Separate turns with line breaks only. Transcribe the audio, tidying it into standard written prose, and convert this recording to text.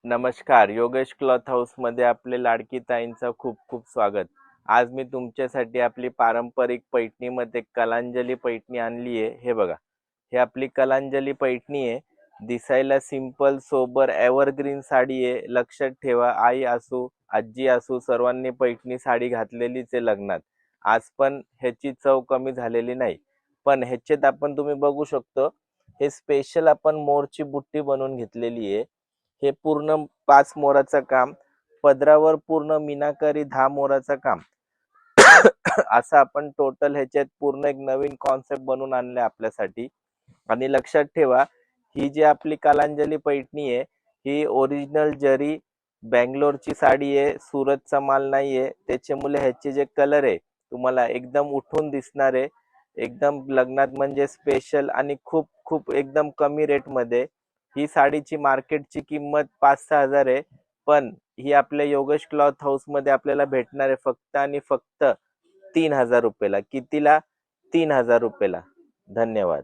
नमस्कार. Yogesh cloth house मध्ये आपले लाडकी ताईंचं खूप खूप स्वागत. आज मी तुमच्यासाठी आपली पारंपरिक पैठणीमध्ये कलांजली पैठणी आणली आहे. हे बघा, हे आपली कलांजली पैठणी आहे. दिसायला सिंपल सोबर एव्हरग्रीन साडी आहे. लक्षात ठेवा, आई असू आजी असू सर्वांनी पैठणी साडी घातलेलीच आहे लग्नात. आज पण ह्याची चव कमी झालेली नाही. पण ह्याच्यात आपण तुम्ही बघू शकतो, हे स्पेशल आपण मोरची बुट्टी बनवून घेतलेली आहे. हे पूर्ण 5 मोराचं काम, पदरावर पूर्ण मीनाकारी 10 मोराचं काम. असं आपण टोटल ह्याच्यात पूर्ण एक नवीन कॉन्सेप्ट बनवून आणले आपल्यासाठी. आणि लक्षात ठेवा, ही जी आपली कलांजली पैठणी आहे, ही ओरिजिनल जरी बँगलोरची साडी आहे, सुरतचा माल नाहीये. त्याच्यामुळे ह्याचे जे कलर आहे तुम्हाला एकदम उठून दिसणार आहे. एकदम लग्नात म्हणजे स्पेशल आणि खूप खूप एकदम कमी रेट मध्ये. ही साडीची मार्केटची किंमत 5-6 हजार आहे, पण ही आपल्या योगेश क्लॉथ हाऊस मध्ये आपल्याला भेटणार आहे फक्त आणि फक्त 3,000 रुपयाला. कितीला? 3,000 रुपयाला. धन्यवाद.